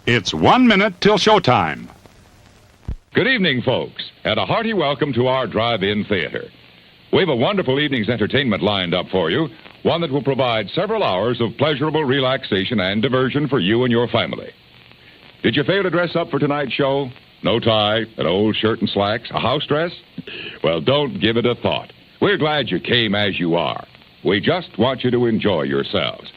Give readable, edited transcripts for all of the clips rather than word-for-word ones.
It's 1 minute till showtime. Good evening, folks, and a hearty welcome to our drive-in theater. We have a wonderful evening's entertainment lined up for you, one that will provide several hours of pleasurable relaxation and diversion for you and your family. Did you fail to dress up for tonight's show? No tie, an old shirt and slacks, a house dress? Well, don't give it a thought. We're glad you came as you are. We just want you to enjoy yourselves.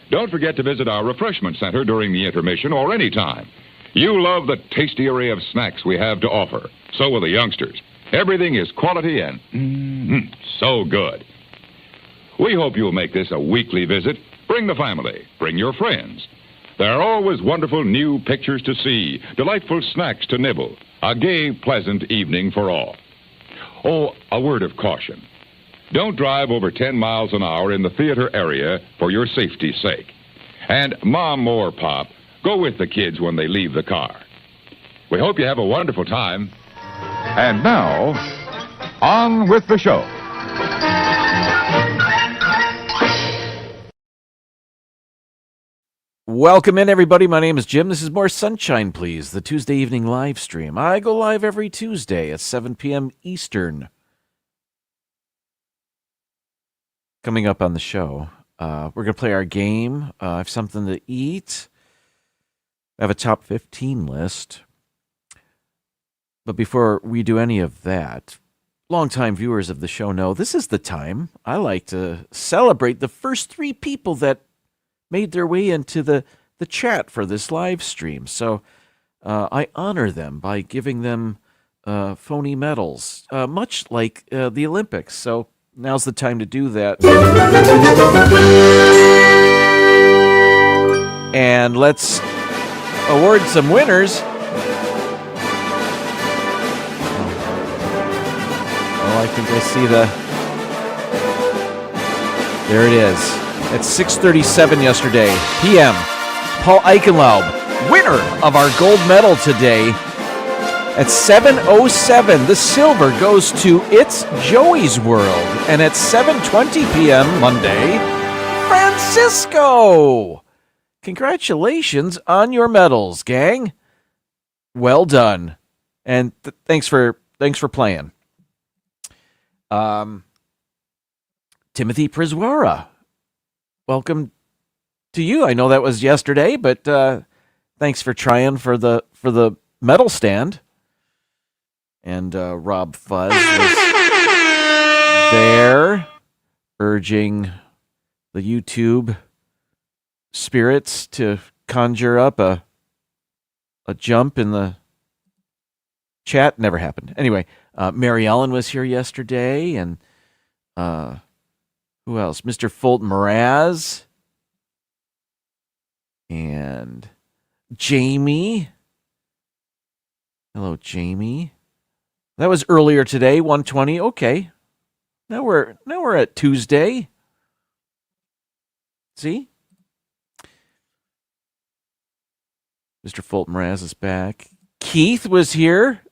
Don't forget to visit our refreshment center during the intermission or any time. You love the tasty array of snacks we have to offer. So will the youngsters. Everything is quality and so good. We hope you'll make this a weekly visit. Bring the family. Bring your friends. There are always wonderful new pictures to see, delightful snacks to nibble, a gay, pleasant evening for all. Oh, a word of caution. Don't drive over 10 miles an hour in the theater area for your safety's sake. And Mom or Pop, go with the kids when they leave the car. We hope you have a wonderful time. And now, on with the show. Welcome in, everybody. My name is Jim. This is More Sunshine, Please, the Tuesday evening live stream. I go live every Tuesday at 7 p.m. Eastern. Coming up on the show, we're going to play our game. I have something to eat. I have a top 15 list. But before we do any of that, longtime viewers of the show know this is the time I like to celebrate the first 3 people that made their way into the chat for this live stream. So I honor them by giving them phony medals, much like the Olympics. So now's the time to do that. And let's award some winners. Oh, I think I see there it is. At 6:37 yesterday, p.m., Paul Eichenlaub, winner of our gold medal today. At 7:07, the silver goes to It's Joey's World. And at 7:20 p.m. Monday, Francisco! Congratulations on your medals, gang. Well done. And thanks for playing. Timothy Priswara, welcome to you. I know that was yesterday, but thanks for trying for the medal stand. And Rob Fuzz was there, urging the YouTube spirits to conjure up a jump in the chat. Never happened. Anyway, Mary Ellen was here yesterday, and who else? Mr. Fulton Mraz and Jamie. Hello, Jamie. That was earlier today, 1:20. Okay. Now we're at Tuesday. See? Mr. Fulton Mraz is back. Keith was here.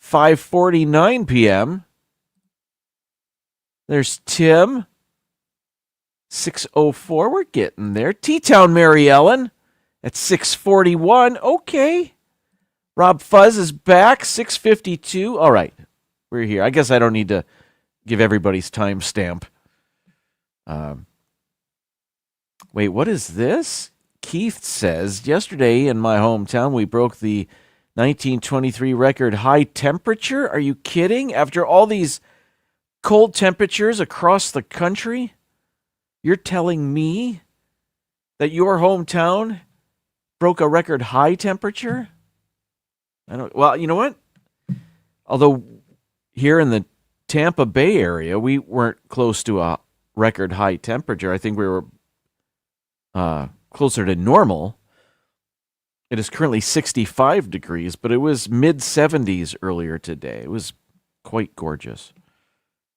5:49 p.m. There's Tim. 6:04. We're getting there. T-Town Mary Ellen at 6:41. Okay. Rob Fuzz is back. 6:52. All right. We're here. I guess I don't need to give everybody's timestamp. Wait, what is this? Keith says, yesterday in my hometown, we broke the 1923 record high temperature. Are you kidding? After all these cold temperatures across the country, you're telling me that your hometown broke a record high temperature? Well, you know what? Although here in the Tampa Bay area, we weren't close to a record high temperature. I think we were closer to normal. It is currently 65 degrees, but it was mid-70s earlier today. It was quite gorgeous.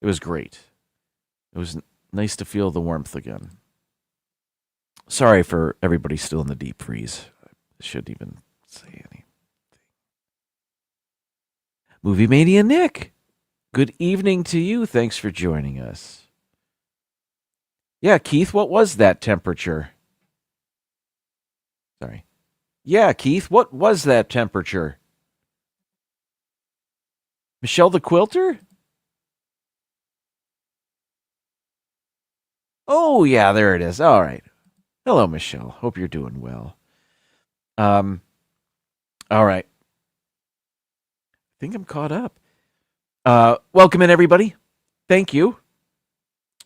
It was great. It was nice to feel the warmth again. Sorry for everybody still in the deep freeze. I shouldn't even say anything. Movie Mania Nick, good evening to you. Thanks for joining us. Yeah, Keith, what was that temperature? Sorry. Yeah, Keith, what was that temperature? Michelle the Quilter? Oh, yeah, there it is. All right. Hello, Michelle. Hope you're doing well. Um, all right. I think I'm caught up. Welcome in, everybody. Thank you.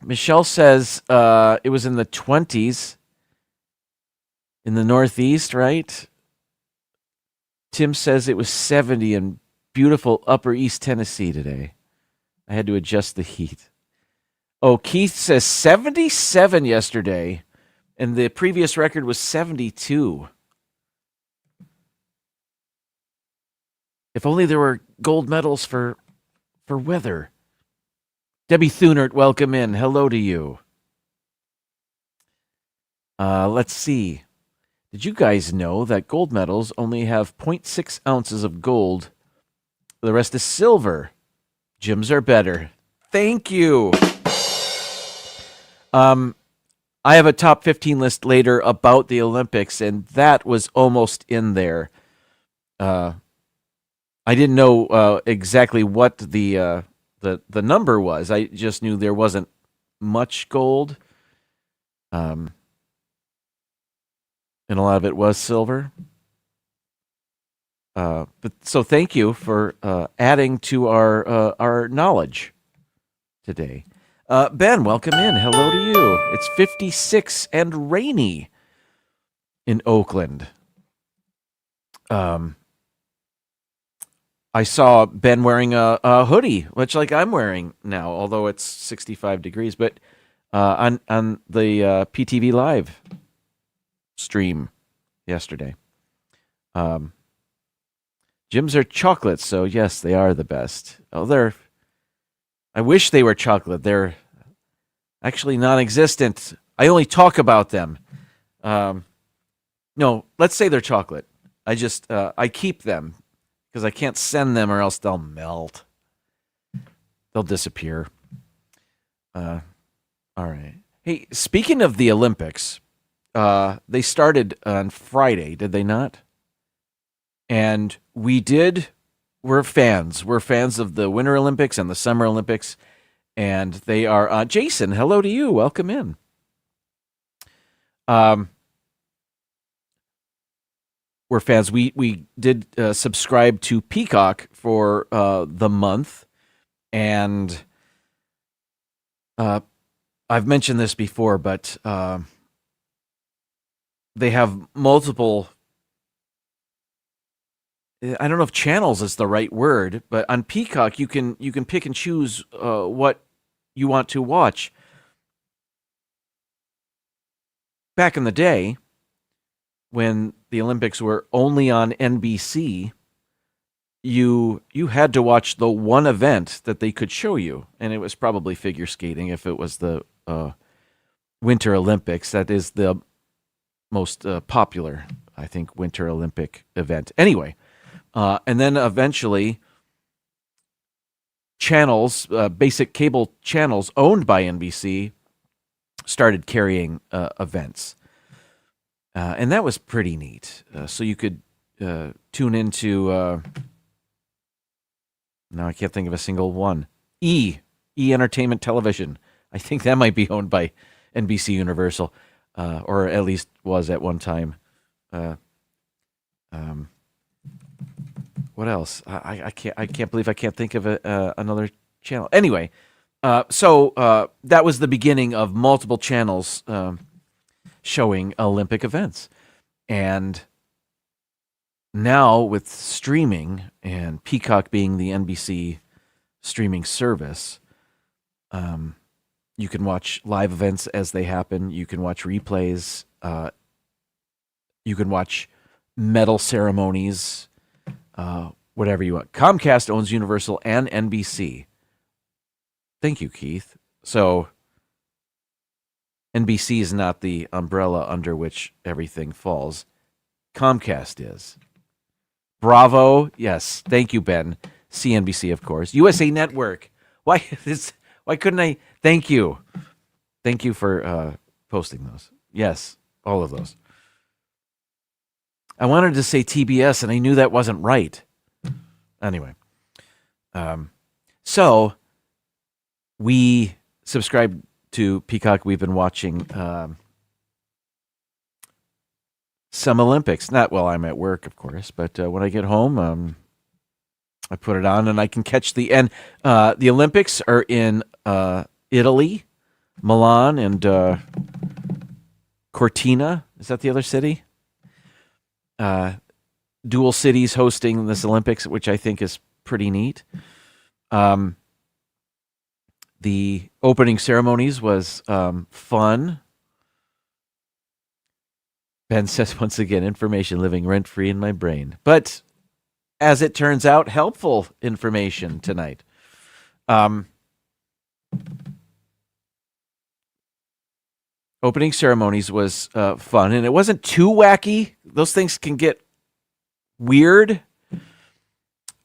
Michelle says it was in the 20s in the Northeast, right? Tim says it was 70 in beautiful Upper East Tennessee today. I had to adjust the heat. Oh, Keith says 77 yesterday, and the previous record was 72. If only there were gold medals for weather. Debbie Thunert, welcome in. Hello to you. Let's see. Did you guys know that gold medals only have 0.6 ounces of gold? The rest is silver. Gyms are better. Thank you. I have a top 15 list later about the Olympics, and that was almost in there. I didn't know exactly what the number was. I just knew there wasn't much gold, and a lot of it was silver. But so thank you for adding to our knowledge today. Ben, welcome in. Hello to you. It's 56 and rainy in Oakland. I saw Ben wearing a hoodie, much like I'm wearing now, although it's 65 degrees. But on the PTV Live stream yesterday, gyms are chocolates, so yes, they are the best. Oh, I wish they were chocolate. They're actually non-existent. I only talk about them. No, let's say they're chocolate. I keep them because I can't send them or else they'll melt. They'll disappear. All right. Hey, speaking of the Olympics, they started on Friday, did they not? And we're fans. We're fans of the Winter Olympics and the Summer Olympics. And they are, Jason, hello to you. Welcome in. We're fans. We did subscribe to Peacock for the month. And I've mentioned this before, but they have multiple. I don't know if channels is the right word, but on Peacock you can pick and choose what you want to watch. Back in the day, when the Olympics were only on NBC, you had to watch the one event that they could show you, and it was probably figure skating if it was the Winter Olympics. That is the most popular, I think, Winter Olympic event. Anyway. And then eventually, channels, basic cable channels owned by NBC, started carrying events. And that was pretty neat. So you could tune into, now I can't think of a single one, E Entertainment Television. I think that might be owned by NBC Universal, or at least was at one time. What else? I can't believe I can't think of another channel. Anyway, so that was the beginning of multiple channels showing Olympic events, and now with streaming and Peacock being the NBC streaming service, you can watch live events as they happen. You can watch replays. You can watch medal ceremonies. Whatever you want. Comcast owns Universal and NBC. Thank you, Keith. So NBC is not the umbrella under which everything falls. Comcast is. Bravo. Yes. Thank you, Ben. CNBC, of course. USA Network. Why couldn't I? Thank you. Thank you for posting those. Yes, all of those. I wanted to say TBS, and I knew that wasn't right. Anyway, so we subscribe to Peacock. We've been watching some Olympics. Not while I'm at work, of course, but when I get home, I put it on and I can catch the end. The Olympics are in Italy, Milan, and Cortina. Is that the other city? Dual cities hosting this Olympics, which I think is pretty neat. The opening ceremonies was fun. Ben says, once again, information living rent-free in my brain. But as it turns out, helpful information tonight. Opening ceremonies was fun, and it wasn't too wacky. Those things can get weird,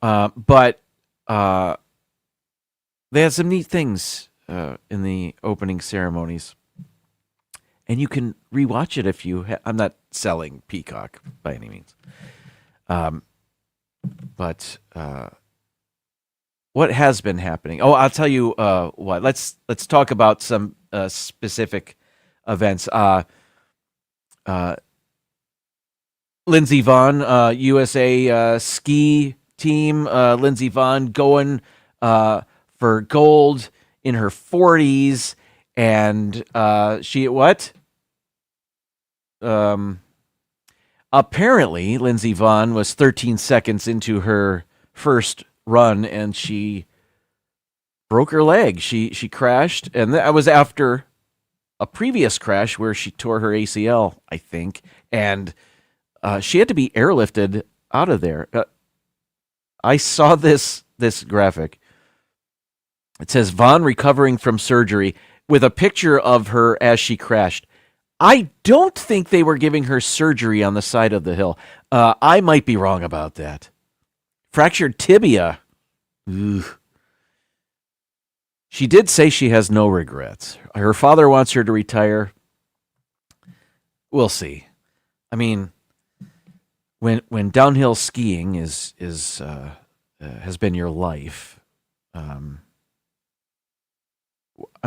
but they had some neat things in the opening ceremonies. And you can rewatch it if you... I'm not selling Peacock by any means. But what has been happening? Oh, I'll tell you what. Let's talk about some specific events. Lindsey Vonn, USA ski team. Lindsey Vonn going for gold in her 40s. And she what? Apparently, Lindsey Vonn was 13 seconds into her first run, and she broke her leg. She crashed, and that was after a previous crash where she tore her ACL, I think, and she had to be airlifted out of there. I saw this graphic. It says Vonn recovering from surgery with a picture of her as she crashed. I don't think they were giving her surgery on the side of the hill. I might be wrong about that. Fractured tibia. Ugh. She did say she has no regrets. Her father wants her to retire. We'll see. I mean, when downhill skiing has been your life, I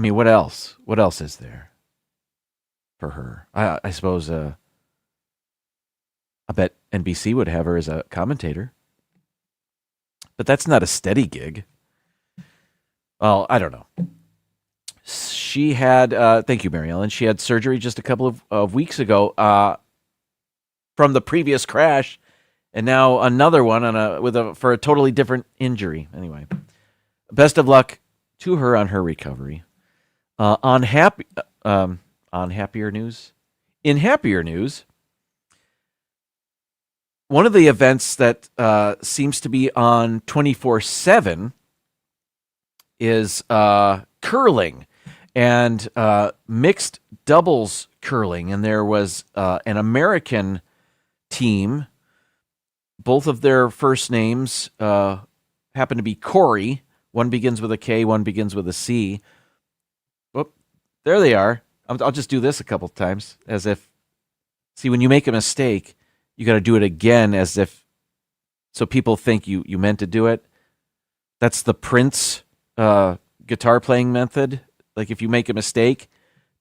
mean, what else? What else is there for her? I suppose I bet NBC would have her as a commentator. But that's not a steady gig. Well, I don't know. She had, thank you, Mary Ellen. She had surgery just a couple of weeks ago from the previous crash, and now another one for a totally different injury. Anyway, best of luck to her on her recovery. In happier news, one of the events that seems to be on 24/7 is curling and mixed doubles curling. And there was an American team. Both of their first names happen to be Corey. One begins with a K, one begins with a C. Whoop, there they are. I'll just do this a couple times as if, see, when you make a mistake, you got to do it again as if, so people think you meant to do it. That's the Prince guitar playing method. Like if you make a mistake,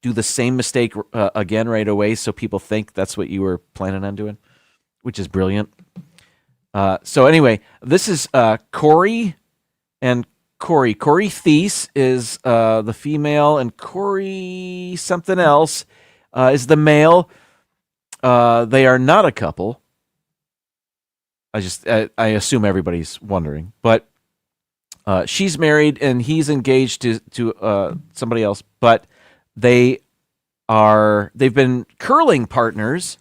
do the same mistake again right away so people think that's what you were planning on doing, which is brilliant. So anyway, this is Corey and Corey. Corey Thies is the female, and Corey something else is the male. They are not a couple. I assume everybody's wondering, but she's married and he's engaged to somebody else. But they've been curling partners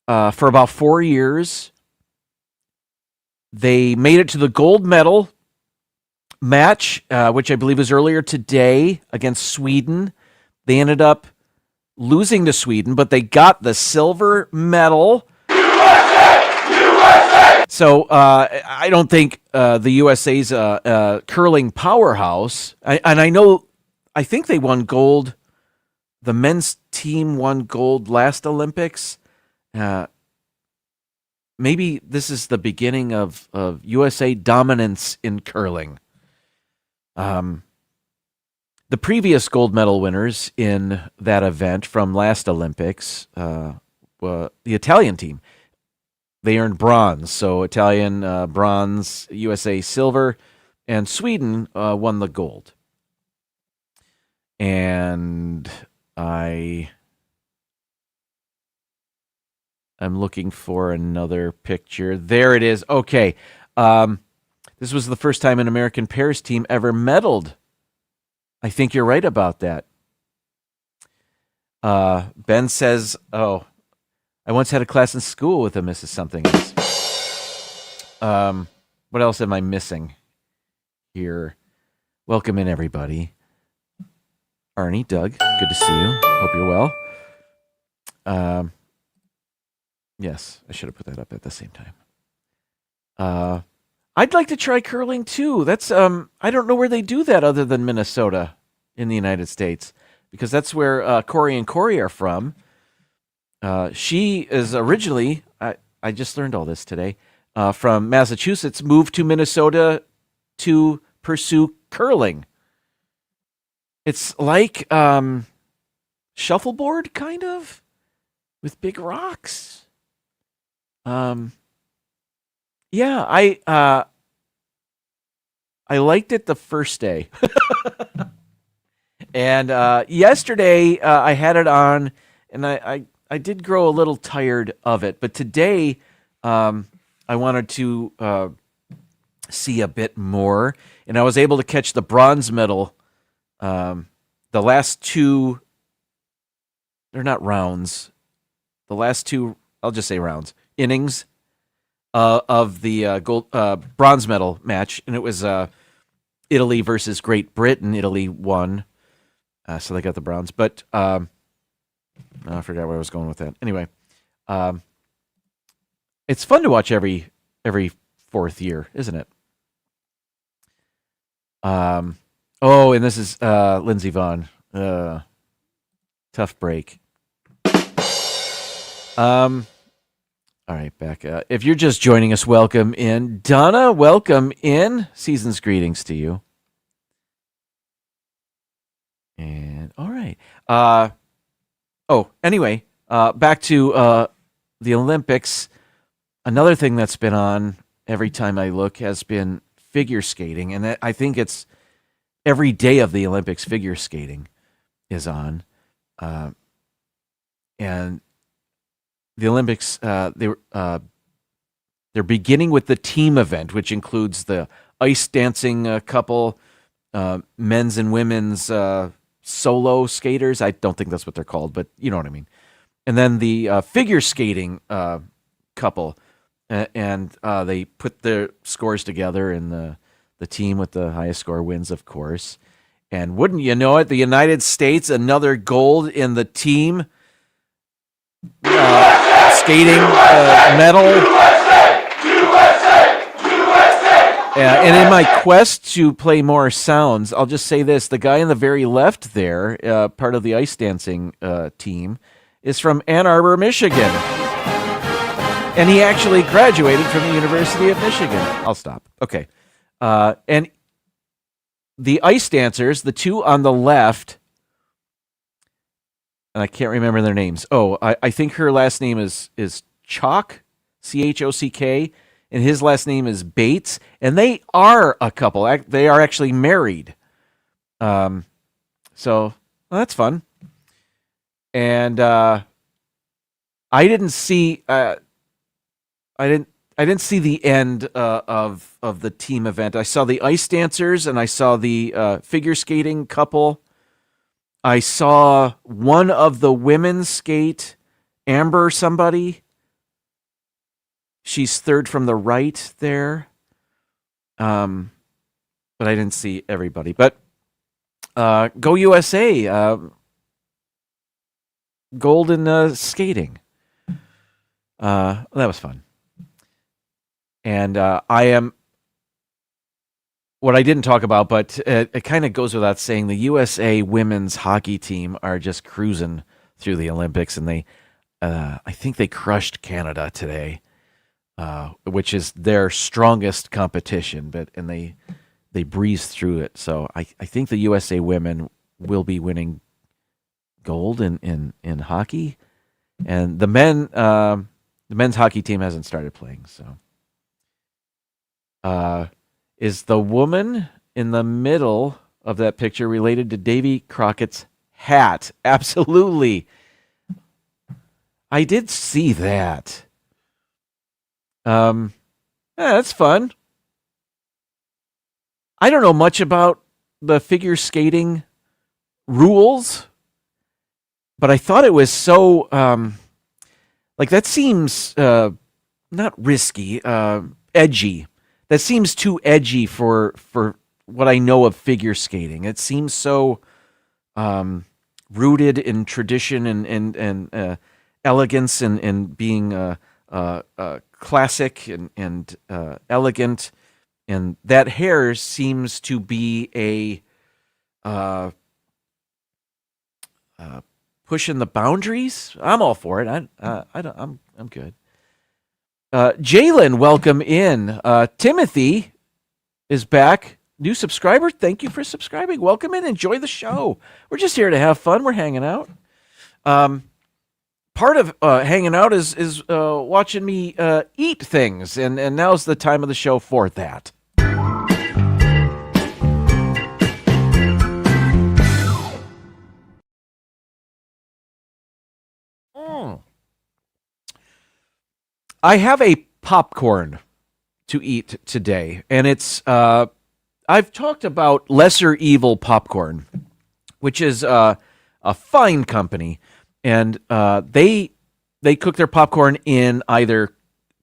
for about 4 years. They made it to the gold medal match, which I believe was earlier today against Sweden. They ended up losing to Sweden, but they got the silver medal. USA! So I don't think the USA's curling powerhouse. I think they won gold. The men's team won gold last Olympics. maybe this is the beginning of USA dominance in curling. The previous gold medal winners in that event from last Olympics, the Italian team, they earned bronze. So Italian bronze, USA silver, and Sweden won the gold. And I'm looking for another picture. There it is. Okay. This was the first time an American pairs team ever medaled. I think you're right about that. Ben says, I once had a class in school with a Mrs. Something else. What else am I missing here? Welcome in, everybody. Arnie, Doug, good to see you. Hope you're well. Yes, I should have put that up at the same time. I'd like to try curling too. That's I don't know where they do that other than Minnesota in the United States, because that's where Corey and Corey are from. She is originally, I just learned all this today, from Massachusetts, moved to Minnesota to pursue curling. It's like shuffleboard, kind of, with big rocks. Yeah, I liked it the first day. And yesterday I had it on, and I did grow a little tired of it. But today I wanted to see a bit more, and I was able to catch the bronze medal. The last two, they're not rounds. The last two, I'll just say rounds, innings of the bronze medal match, and it was Italy versus Great Britain. Italy won, so they got the bronze. But I forgot where I was going with that. Anyway, it's fun to watch every fourth year, isn't it? Oh, and this is Lindsey Vaughn. Tough break. All right, back. If you're just joining us, welcome in. Donna, welcome in. Season's greetings to you. And all right. Anyway, back to the Olympics. Another thing that's been on every time I look has been figure skating, and I think it's every day of the Olympics. Figure skating is on, and the Olympics they're beginning with the team event, which includes the ice dancing couple, men's and women's solo skaters. I don't think that's what they're called, but you know what I mean. And then the figure skating couple, and they put their scores together, and the team with the highest score wins, of course. And wouldn't you know it, the United States, another gold in the team skating medal. And in my quest to play more sounds, I'll just say this. The guy in the very left there, part of the ice dancing team, is from Ann Arbor, Michigan. And he actually graduated from the University of Michigan. I'll stop. Okay. And the ice dancers, the two on the left, and I can't remember their names. Oh, I think her last name is Chalk, Chock, and his last name is Bates, and they are a couple. They are actually married. So well, that's fun. And I didn't see the end of the team event. I saw the ice dancers, and I saw the figure skating couple. I saw one of the women skate, Amber somebody. She's third from the right there. But I didn't see everybody. But go USA. Gold in skating. That was fun. And what I didn't talk about, but it kind of goes without saying, the USA women's hockey team are just cruising through the Olympics, and I think they crushed Canada today. which is their strongest competition. And they breezed through it. So I think the USA women will be winning gold in hockey, and the men's hockey team hasn't started playing. So, is the woman in the middle of that picture related to Davy Crockett's hat? Absolutely. I did see that. Yeah, that's fun. I don't know much about the figure skating rules, but I thought it was so like that seems not risky, edgy. That seems too edgy for what I know of figure skating. It seems so rooted in tradition and elegance and being classic and elegant. And that hair seems to be a pushing the boundaries. I'm all for it. I'm good. Jalen, welcome in. Timothy is back. New subscriber. Thank you for subscribing. Welcome in. Enjoy the show. We're just here to have fun. We're hanging out. Part of hanging out is watching me eat things, and now's the time of the show for that. I have a popcorn to eat today, and it's I've talked about Lesser Evil Popcorn, which is a fine company, and they cook their popcorn in either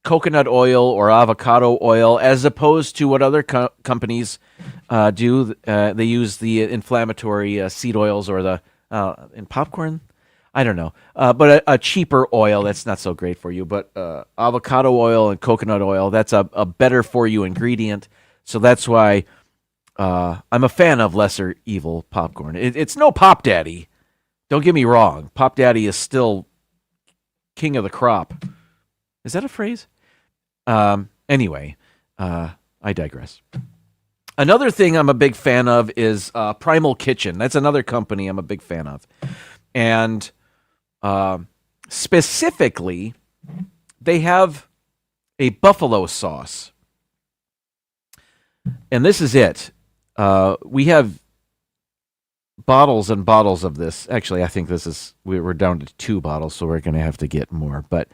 coconut oil or avocado oil, as opposed to what other companies do. They use the inflammatory seed oils or the in popcorn. I don't know, but a cheaper oil that's not so great for you. But avocado oil and coconut oil, that's a better for you ingredient. So that's why I'm a fan of Lesser Evil Popcorn. It's no Pop Daddy. Don't get me wrong. Pop Daddy is still king of the crop. Is that a phrase? Anyway, I digress. Another thing I'm a big fan of is Primal Kitchen. That's another company I'm a big fan of. And specifically, they have a buffalo sauce. And this is it. We have bottles and bottles of this. Actually, I think we're down to 2 bottles, so we're going to have to get more. But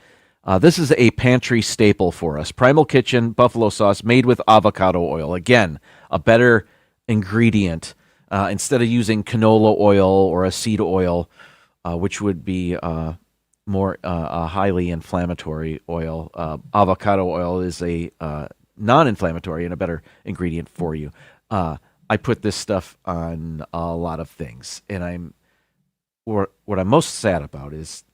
this is a pantry staple for us. Primal Kitchen buffalo sauce made with avocado oil. Again, a better ingredient. Instead of using canola oil or a seed oil, which would be more a highly inflammatory oil. Avocado oil is a non-inflammatory and a better ingredient for you. I put this stuff on a lot of things, and what I'm most sad about is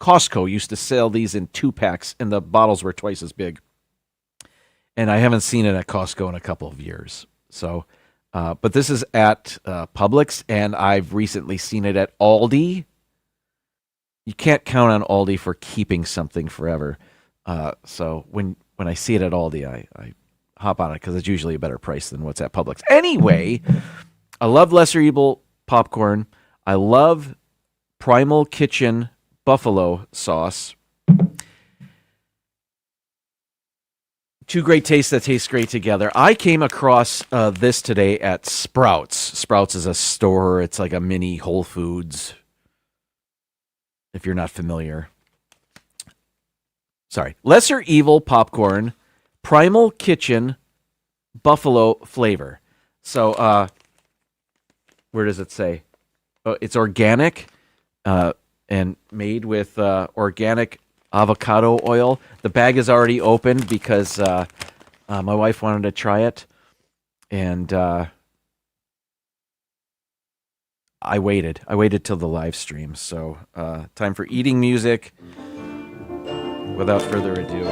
Costco used to sell these in 2-packs, and the bottles were twice as big. And I haven't seen it at Costco in a couple of years. So, but this is at Publix, and I've recently seen it at Aldi. You can't count on Aldi for keeping something forever. So when I see it at Aldi, I hop on it because it's usually a better price than what's at Publix. Anyway, I love Lesser Evil popcorn. I love Primal Kitchen buffalo sauce. 2 great tastes that taste great together. I came across this today at Sprouts. Sprouts is a store. It's like a mini Whole Foods, if you're not familiar. Sorry. Lesser Evil popcorn, Primal Kitchen buffalo flavor. So, where does it say? Oh, it's organic and made with organic avocado oil. The bag is already opened because my wife wanted to try it, and I waited. I waited till the live stream. So time for eating music. Without further ado.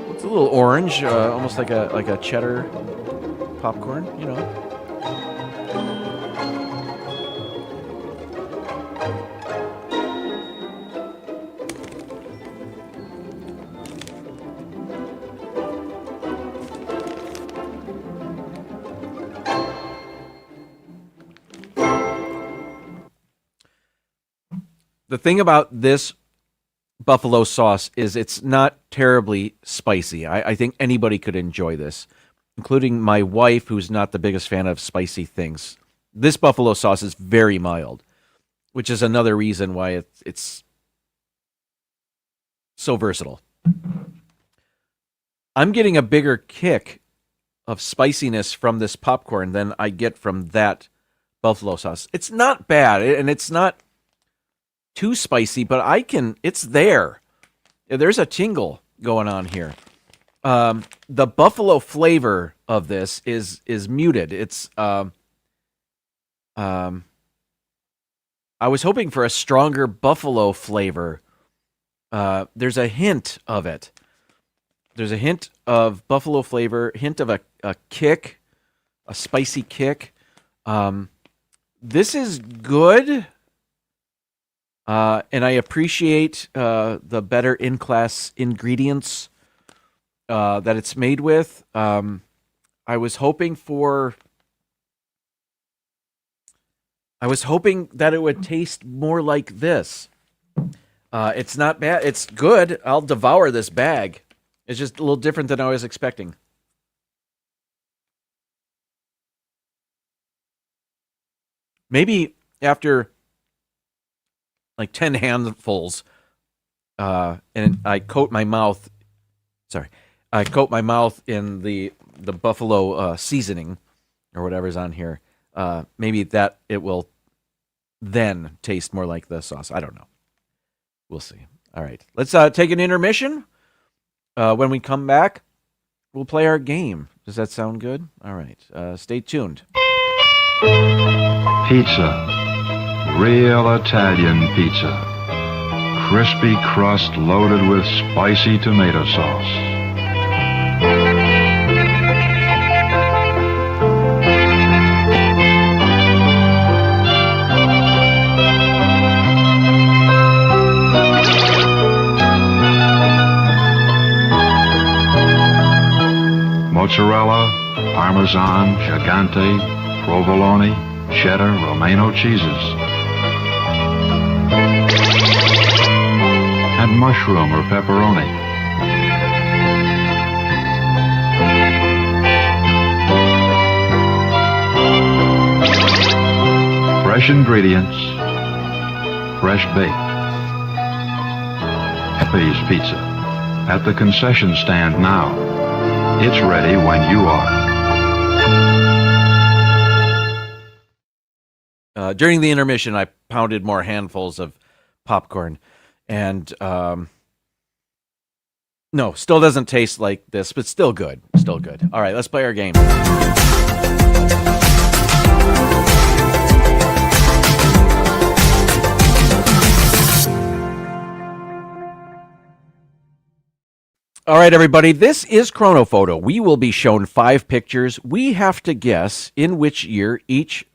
It's a little orange, almost like a cheddar popcorn, you know. the thing about this buffalo sauce is it's not terribly spicy. I think anybody could enjoy this, including my wife, who's not the biggest fan of spicy things. This buffalo sauce is very mild, which is another reason why it's so versatile. I'm getting a bigger kick of spiciness from this popcorn than I get from that buffalo sauce. It's not bad, and it's not too spicy, but it's there. There's a tingle going on here. The buffalo flavor of this is muted. It's I was hoping for a stronger buffalo flavor. There's a hint of it. There's a hint of buffalo flavor, hint of a kick, a spicy kick. This is good, and I appreciate the better in-class ingredients that it's made with. I was hoping that it would taste more like this. It's not bad. It's good. I'll devour this bag. It's just a little different than I was expecting. Maybe after like 10 handfuls, and I coat my mouth. I coat my mouth in the buffalo seasoning or whatever's on here. Maybe that it will then taste more like the sauce. I don't know. We'll see. All right, let's take an intermission. When we come back, we'll play our game. Does that sound good? All right. Stay tuned. Pizza. Real Italian pizza. Crispy crust loaded with spicy tomato sauce. Mozzarella, Parmesan, Gigante, Provolone, Cheddar, Romano cheeses. And mushroom or pepperoni. Fresh ingredients, fresh baked. Pepe's Pizza at the concession stand now. It's ready when you are. During the intermission, I pounded more handfuls of popcorn, and no, still doesn't taste like this, but still good. Still good. All right, let's play our game. All right, everybody, this is Chronophoto. We will be shown 5 pictures. We have to guess in which year each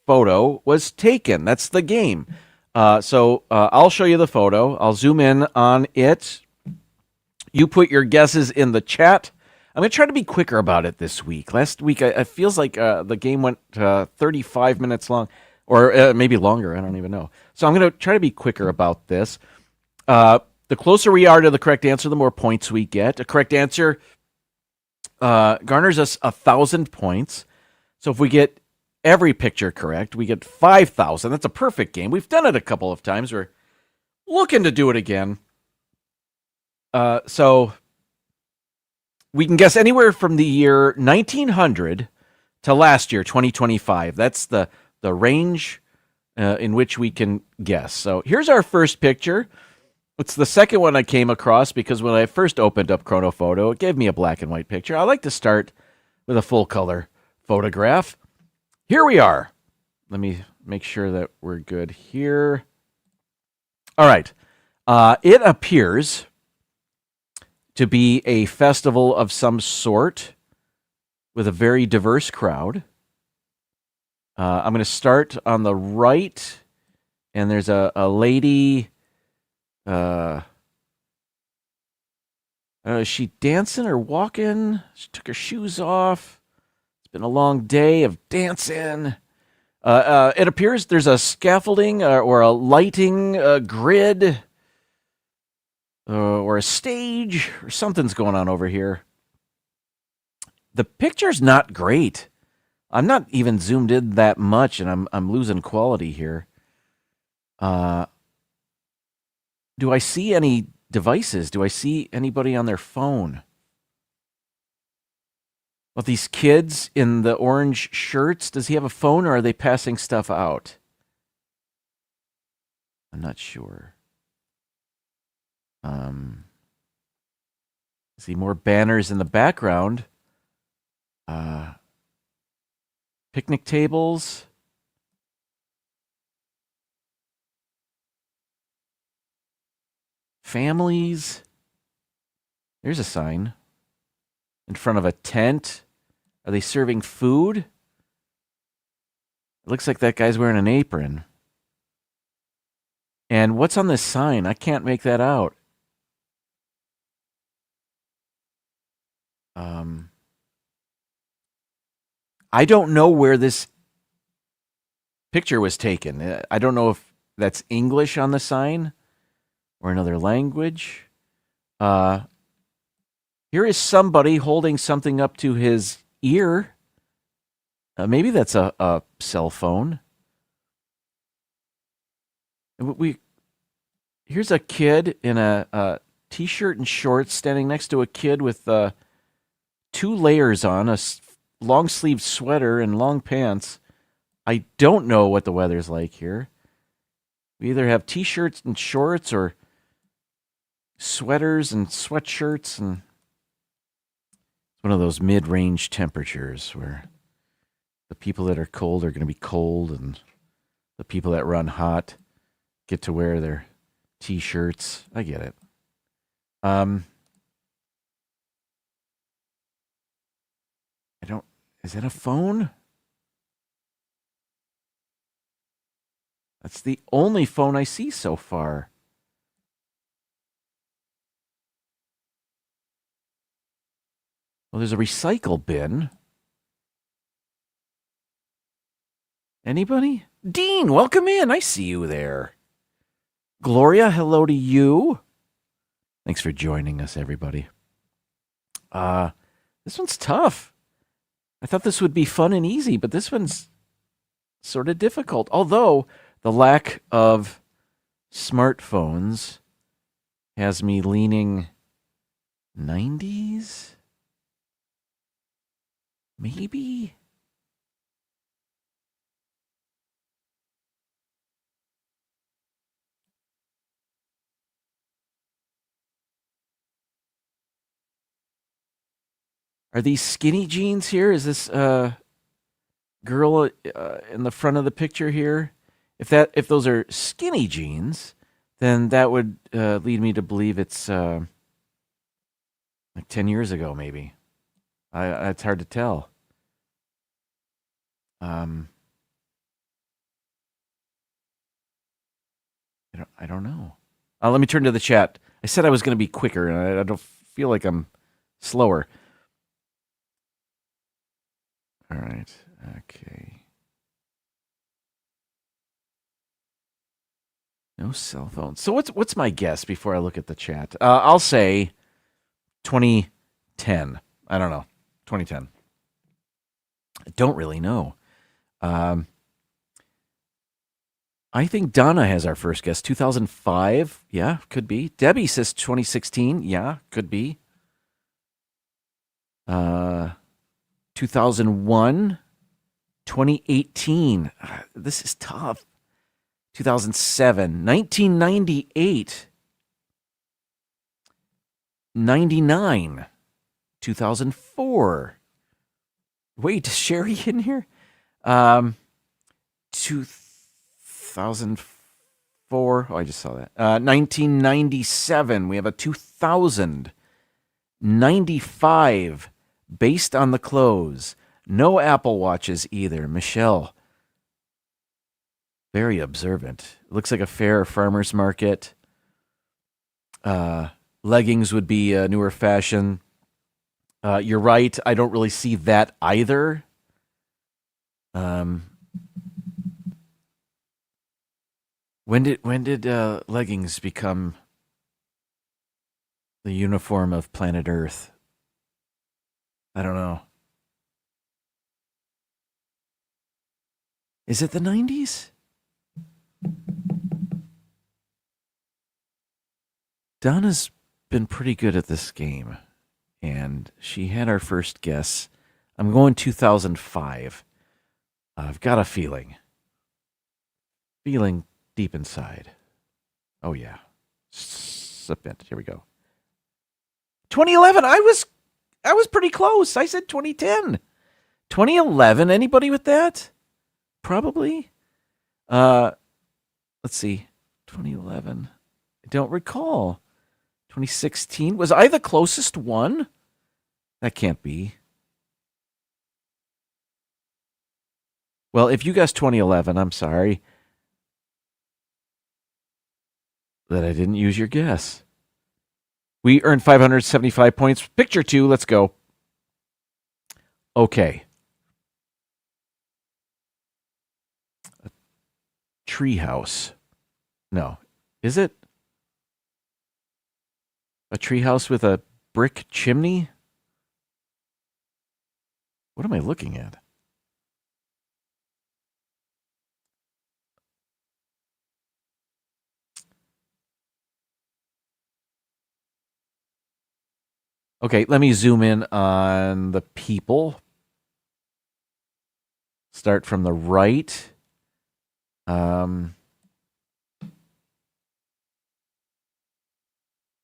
photo was taken. That's the game. So I'll show you the photo. I'll zoom in on it. You put your guesses in the chat. I'm going to try to be quicker about it this week. Last week, it feels like the game went 35 minutes long, or maybe longer. I don't even know. So I'm going to try to be quicker about this. The closer we are to the correct answer, the more points we get. A correct answer garners us 1,000 points. So if we get every picture correct, we get 5,000. That's a perfect game. We've done it a couple of times. We're looking to do it again. So we can guess anywhere from the year 1900 to last year, 2025. That's the range in which we can guess. So here's our first picture. It's the second one I came across because when I first opened up Chronophoto, it gave me a black and white picture. I like to start with a full color photograph. Here we are. Let me make sure that we're good here. All right. It appears to be a festival of some sort with a very diverse crowd. I'm going to start on the right, and there's a lady. Is she dancing or walking? She took her shoes off. It's been a long day of dancing. It appears there's a scaffolding or a lighting grid or a stage or something's going on over here. The picture's not great. I'm not even zoomed in that much, and I'm losing quality here. Do I see any devices? Do I see anybody on their phone? Well, these kids in the orange shirts, does he have a phone or are they passing stuff out? I'm not sure. See more banners in the background. Picnic tables. Families. There's a sign. In front of a tent. Are they serving food? It looks like that guy's wearing an apron. And what's on this sign? I can't make that out. I don't know where this picture was taken. I don't know if that's English on the sign or another language. Here is somebody holding something up to his ear. Maybe that's a cell phone. Here's a kid in a t-shirt and shorts standing next to a kid with 2 layers on, a long-sleeved sweater and long pants. I don't know what the weather's like here. We either have t-shirts and shorts or sweaters and sweatshirts, and it's one of those mid-range temperatures where the people that are cold are going to be cold and the people that run hot get to wear their t-shirts. I get it. Is that a phone? That's the only phone I see so far. Well, there's a recycle bin. Anybody? Dean, welcome in. I see you there. Gloria, hello to you. Thanks for joining us, everybody. This one's tough. I thought this would be fun and easy, but this one's sort of difficult. Although the lack of smartphones has me leaning 90s? Maybe? Are these skinny jeans here? Is this girl in the front of the picture here? If those are skinny jeans, then that would lead me to believe it's like 10 years ago, maybe. It's hard to tell. I don't know. Let me turn to the chat. I said I was going to be quicker, and I don't feel like I'm slower. All right. Okay. No cell phone. So what's my guess before I look at the chat? I'll say 2010. I don't know. 2010. I don't really know. I think Donna has our first guess. 2005. Yeah, could be. Debbie says 2016. Yeah, could be. 2001, 2018. This is tough. 2007, 1998, 99, 2004. Wait, is Sherry in here? 2004. Oh, I just saw that. 1997. We have a 2000. 95. Based on the clothes. No Apple Watches either. Michelle. Very observant. It looks like a fair farmer's market. Leggings would be a newer fashion. You're right. I don't really see that either. When did leggings become the uniform of planet Earth? I don't know. Is it the 90s? Donna's been pretty good at this game, and she had our first guess. I'm going 2005. I've got a feeling deep inside. Oh yeah, submit. Here we go. 2011. I was pretty close. I said 2010. 2011. Anybody with that? Probably. Let's see. 2011. I don't recall. 2016. Was I the closest one? That can't be. Well, if you guessed 2011, I'm sorry that I didn't use your guess. We earned 575 points. Picture 2, let's go. Okay. A treehouse. No. Is it? A treehouse with a brick chimney? What am I looking at? Okay, let me zoom in on the people. Start from the right.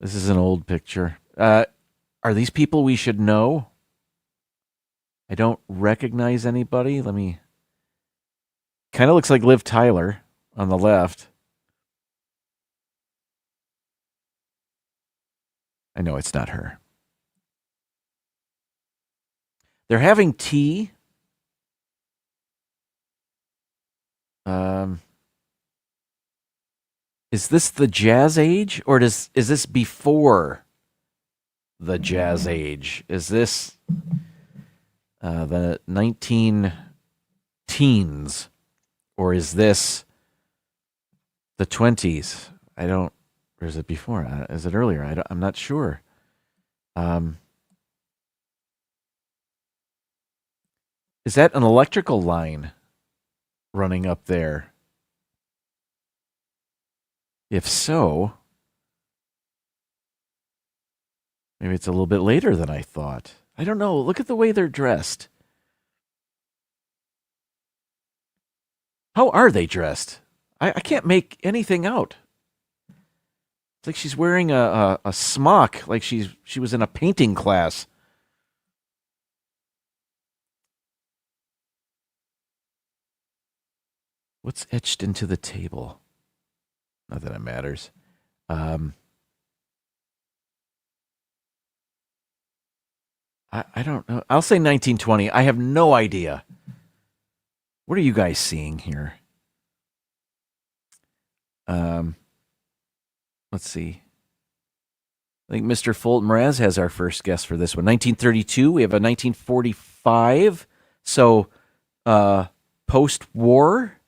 This is an old picture. Are these people we should know? I don't recognize anybody. Let me... Kind of looks like Liv Tyler on the left. I know it's not her. They're having tea. Is this the Jazz Age, or is this before the Jazz Age? Is this the 19 teens, or is this the 20s? I don't. Or is it before? Is it earlier? I'm not sure. Is that an electrical line running up there? If so, maybe it's a little bit later than I thought. I don't know. Look at the way they're dressed. How are they dressed? I can't make anything out. It's like she's wearing a smock, like she was in a painting class. What's etched into the table? Not that it matters. I don't know. I'll say 1920. I have no idea. What are you guys seeing here? Let's see. I think Mr. Fulton Mraz has our first guess for this one. 1932. We have a 1945. So, post-war.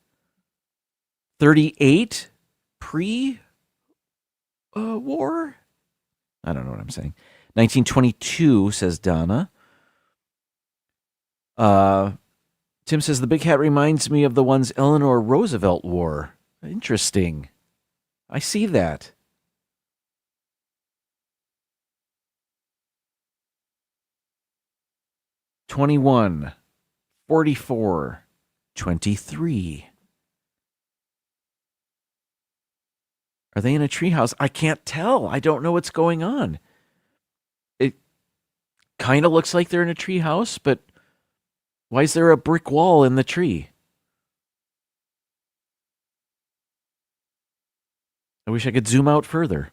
38. Pre-war. I don't know what I'm saying. 1922, says Donna. Tim says, the big hat reminds me of the ones Eleanor Roosevelt wore. Interesting. I see that. $21, $44, $23. Are they in a treehouse? I can't tell. I don't know what's going on. It kind of looks like they're in a treehouse, but why is there a brick wall in the tree? I wish I could zoom out further.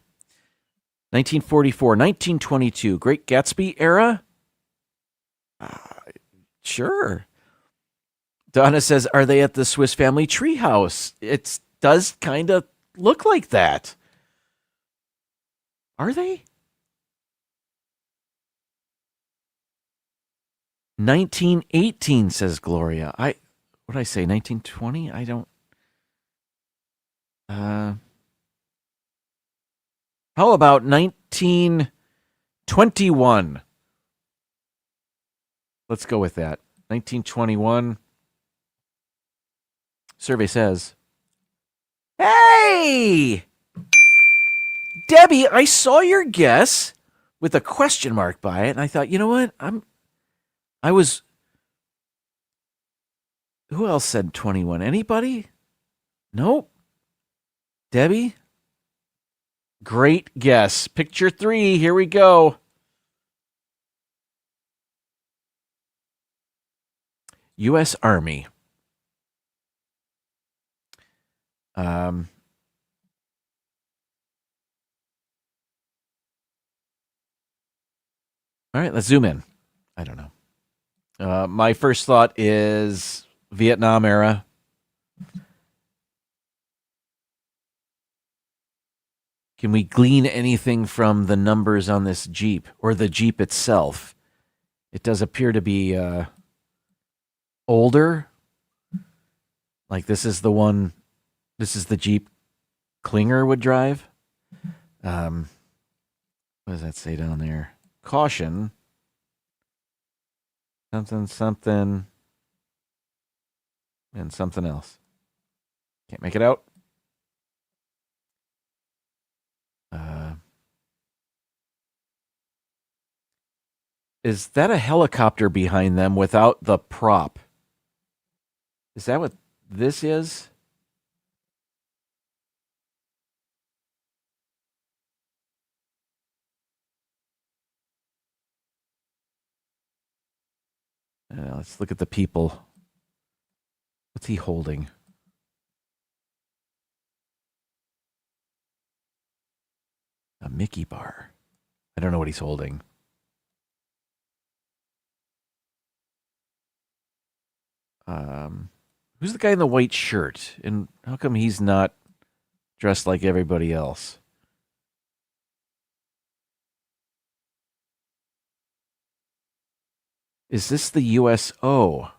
1944, 1922, Great Gatsby era? Sure. Donna says, are they at the Swiss Family Treehouse? It does kind of look like that. Are they? 1918, says Gloria. What did I say, 1920? I don't... How about 1921? Let's go with that. 1921. Survey says, hey! Debbie, I saw your guess with a question mark by it, and I thought, you know what? Who else said 21? Anybody? Nope. Debbie? Great guess. Picture 3, here we go. U.S. Army. All right, let's zoom in. I don't know. My first thought is Vietnam era. Can we glean anything from the numbers on this Jeep or the Jeep itself? It does appear to be older. Like this is the Jeep Klinger would drive. What does that say down there? Caution. Something, and something else. Can't make it out. Is that a helicopter behind them without the prop? Is that what this is? Let's look at the people. What's he holding? A Mickey bar. I don't know what he's holding. Who's the guy in the white shirt? And how come he's not dressed like everybody else? Is this the USO?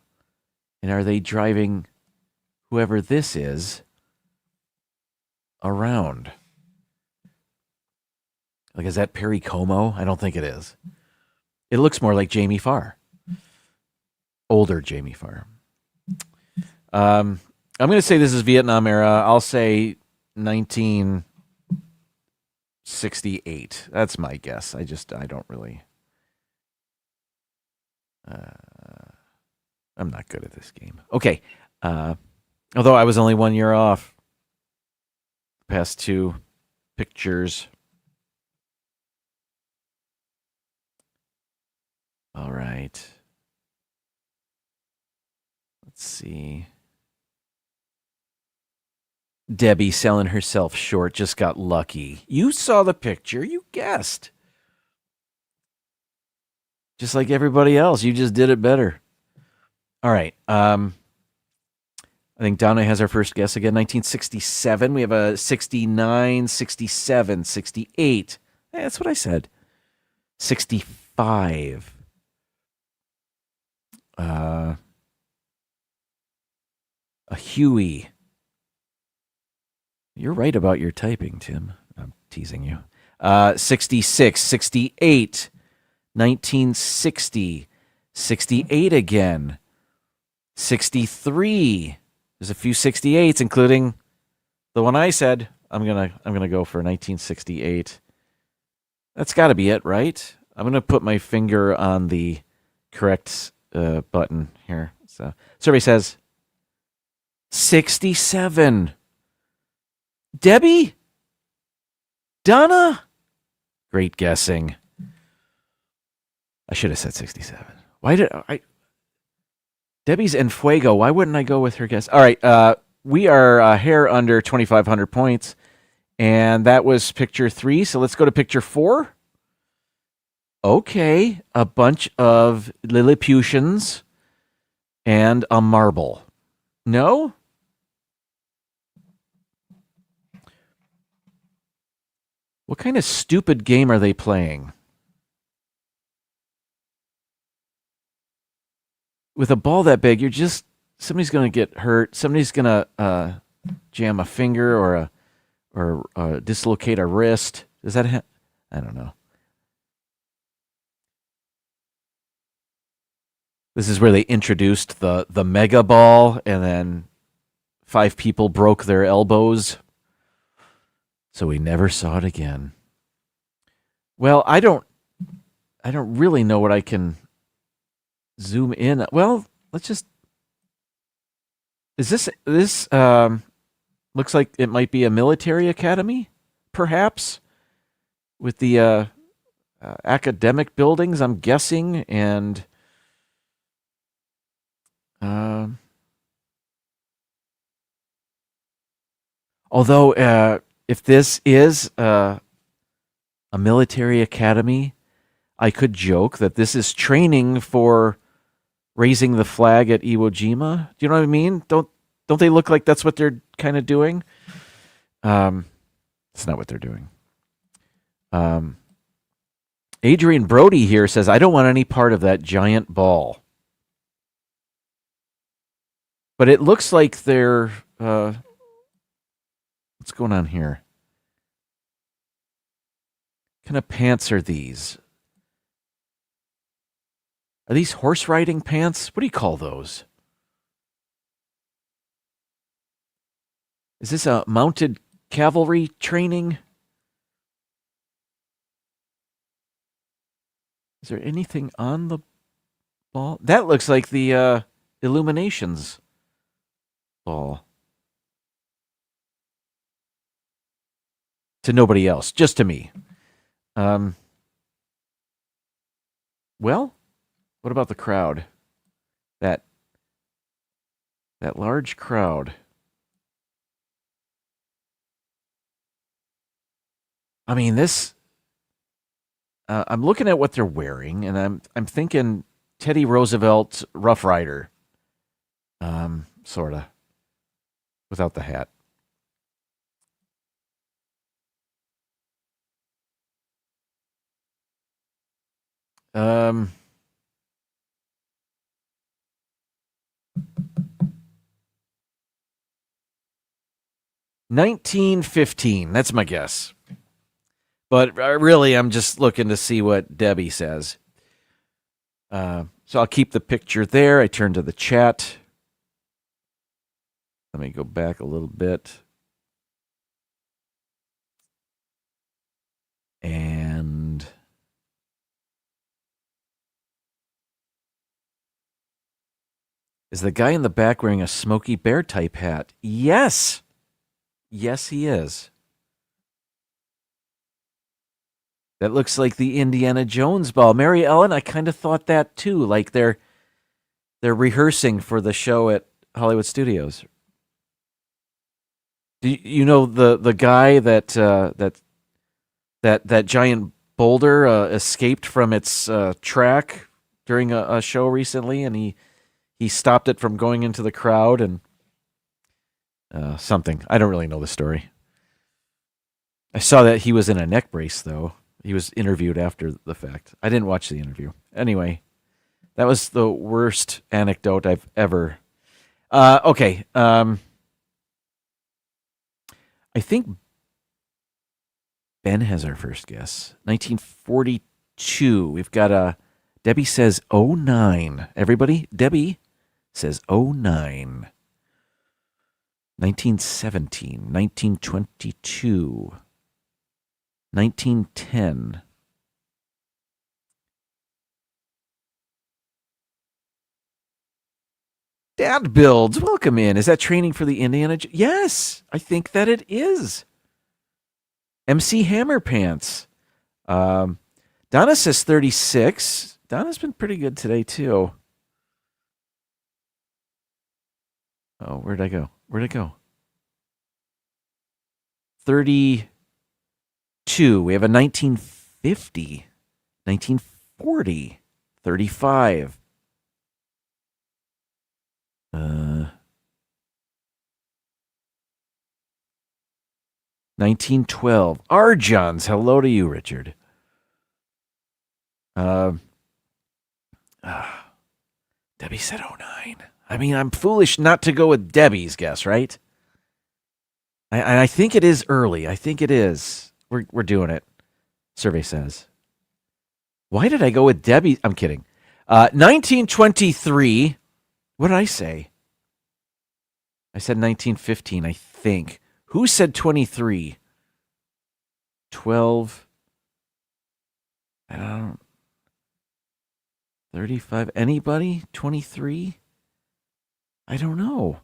And are they driving whoever this is around? Like, is that Perry Como? I don't think it is. It looks more like Jamie Farr. Older Jamie Farr. I'm going to say this is Vietnam era. I'll say 1968. That's my guess. I don't really... I'm not good at this game. Okay. Although I was only 1 year off. Past 2 pictures. All right. Let's see. Debbie selling herself short just got lucky. You saw the picture. You guessed. Just like everybody else. You just did it better. All right. I think Donna has our first guess again. 1967. We have a 69, 67, 68. Hey, that's what I said. 65. A Huey. You're right about your typing, Tim. I'm teasing you. 66, 68, 1960, 68 again, 63. There's a few 68s, including the one I said. I'm gonna go for 1968. That's got to be it, right? I'm gonna put my finger on the correct button here. So survey says 67. Debbie? Donna? Great guessing. I should have said 67. Why did I? Debbie's en fuego. Why wouldn't I go with her guess? All right. We are a hair under 2,500 points. And that was picture 3. So let's go to picture 4. Okay. A bunch of Lilliputians and a marble. No? What kind of stupid game are they playing? With a ball that big, somebody's going to get hurt. Somebody's going to jam a finger or or dislocate a wrist. Does that I don't know. This is where they introduced the mega ball, and then 5 people broke their elbows. So we never saw it again. Well, I don't really know what I can zoom in. Well, let's just. Is this looks like it might be a military academy, perhaps, with the academic buildings, I'm guessing, and although if this is a military academy, I could joke that this is training for raising the flag at Iwo Jima. Do you know what I mean? Don't they look like that's what they're kind of doing? It's not what they're doing. Adrian Brody here says, I don't want any part of that giant ball. But it looks like they're... what's going on here? What kind of pants are these? Are these horse riding pants? What do you call those? Is this a mounted cavalry training? Is there anything on the ball? That looks like the Illuminations ball. To nobody else, just to me. Well, what about the crowd? That large crowd. I mean, this. I'm looking at what they're wearing, and I'm thinking Teddy Roosevelt Rough Rider, sorta, without the hat. Um. 1915. That's my guess. But really, I'm just looking to see what Debbie says. So I'll keep the picture there. I turn to the chat. Let me go back a little bit. And is the guy in the back wearing a Smokey Bear type hat? Yes. Yes, he is. That looks like the Indiana Jones ball. Mary Ellen, I kind of thought that too. Like they're rehearsing for the show at Hollywood Studios. Do you know the guy that giant boulder escaped from its track during a show recently, and he stopped it from going into the crowd and something. I don't really know the story. I saw that he was in a neck brace, though. He was interviewed after the fact. I didn't watch the interview. Anyway, that was the worst anecdote I've ever. Okay. I think Ben has our first guess. 1942. We've got Debbie says 09. Everybody? Debbie says 09. 1917. 1922. 1910. Dad Builds, welcome in. Is that training for the Indiana? Yes, I think that it is. MC Hammer Pants. Donna says 36. Donna's been pretty good today, too. Oh, where'd I go? Where'd it go? 32. We have a 1950. 1940. 35. 1912. Arjons. Hello to you, Richard. Debbie said 09. I mean, I'm foolish not to go with Debbie's guess, right? I think it is early. I think it is. We're doing it. Survey says. Why did I go with Debbie? I'm kidding. 1923. What did I say? I said 1915, I think. Who said 23? 12. I don't. 35. Anybody? 23? I don't know.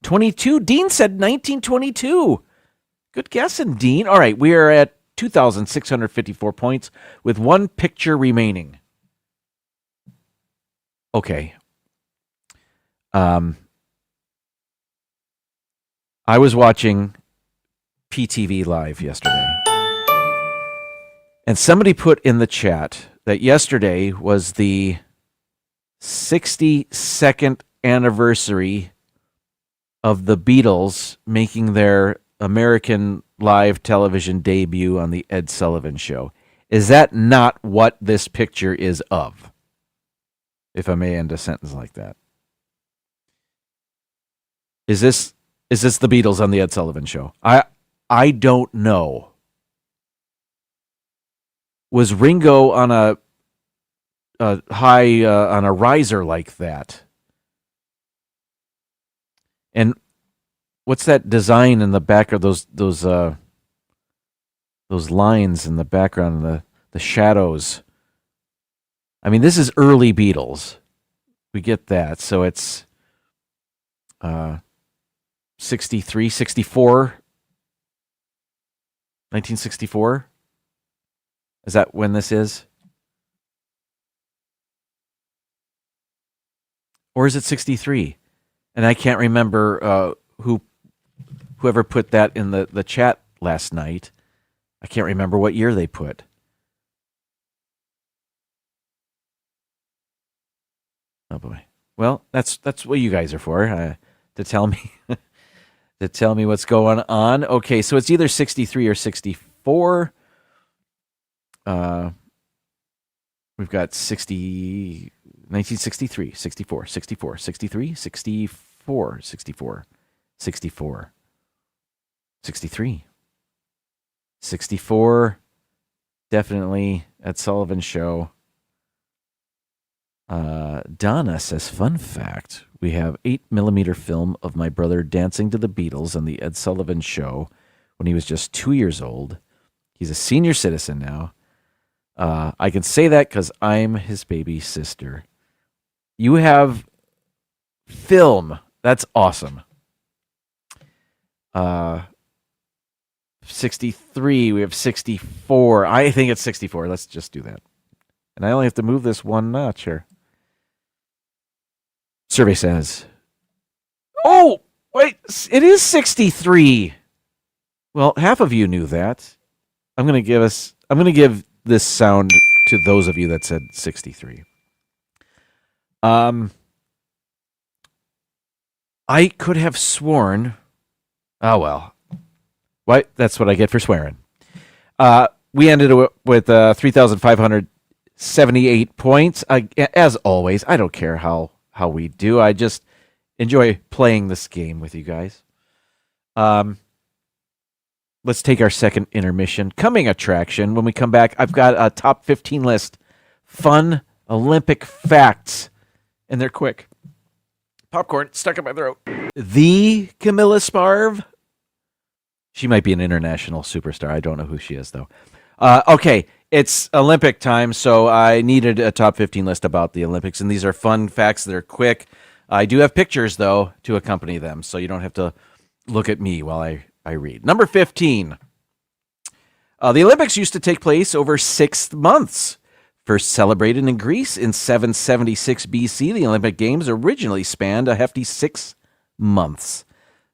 22. Dean said 1922. Good guessing, Dean. All right, we are at 2,654 points with one picture remaining. Okay. I was watching PTV Live yesterday, and somebody put in the chat that yesterday was the 62nd anniversary of the Beatles making their American live television debut on the Ed Sullivan Show. Is that not what this picture is of? If I may end a sentence like that. Is this the Beatles on the Ed Sullivan Show? I don't know. Was Ringo on a high on a riser like that? And what's that design in the back of those lines in the background, the shadows? I mean, this is early Beatles. We get that. So it's 63, 64, 1964. Is that when this is? Or is it 63? And I can't remember whoever put that in the chat last night. I can't remember what year they put. Oh boy. Well, that's what you guys are for, to tell me to tell me what's going on. Okay, so it's either 63 or 64. We've got 1963, 64, 64, 63, 64, 64, 64, 63, 64, definitely at Sullivan Show. Donna says, fun fact, we have 8mm film of my brother dancing to the Beatles on the Ed Sullivan Show when he was just 2 years old. He's a senior citizen now. I can say that because I'm his baby sister. You have film. That's awesome. 63. We have 64. I think it's 64. Let's just do that. And I only have to move this one notch here. Survey says, oh, wait, it is 63. Well, half of you knew that. I'm going to give this sound to those of you that said 63. I could have sworn. Oh, well. What? That's what I get for swearing. We ended with 3,578 points. As always, I don't care how we do. I just enjoy playing this game with you guys. Let's take our second intermission. Coming attraction. When we come back, I've got a top 15 list. Fun Olympic facts. And they're quick. Popcorn stuck in my throat. The Camilla Sparv. She might be an international superstar. I don't know who she is, though. Okay, it's Olympic time, so I needed a top 15 list about the Olympics, and these are fun facts. They're quick. I do have pictures, though, to accompany them, so you don't have to look at me while I read. Number 15. The Olympics used to take place over 6 months. First celebrated in Greece in 776 BC, the Olympic Games originally spanned a hefty 6 months.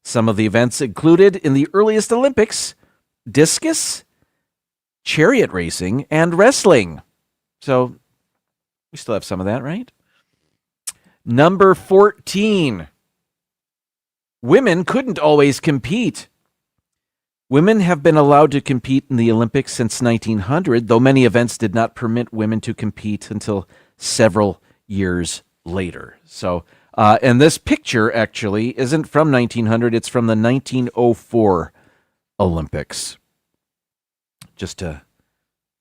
Some of the events included in the earliest Olympics discus, chariot racing, and wrestling. So we still have some of that, right? Number 14. Women couldn't always compete. Women have been allowed to compete in the Olympics since 1900, though many events did not permit women to compete until several years later. So, and this picture actually isn't from 1900, it's from the 1904 Olympics. Just to,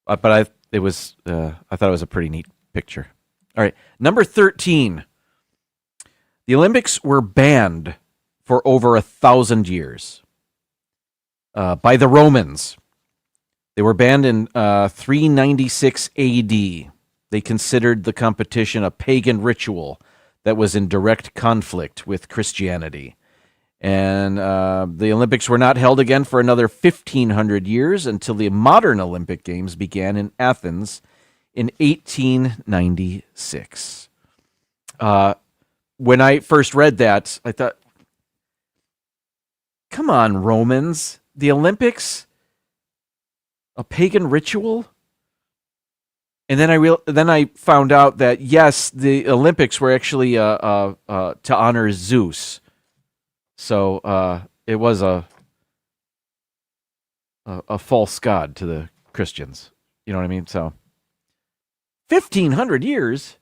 but I thought it was a pretty neat picture. All right, number 13. The Olympics were banned for over 1,000 years by the Romans. They were banned in 396 A.D. They considered the competition a pagan ritual that was in direct conflict with Christianity. And the Olympics were not held again for another 1,500 years until the modern Olympic Games began in Athens in 1896. When I first read that, I thought, come on, Romans, the Olympics, a pagan ritual? And then I found out that, yes, the Olympics were actually to honor Zeus. So it was a false god to the Christians. You know what I mean? So 1,500 years.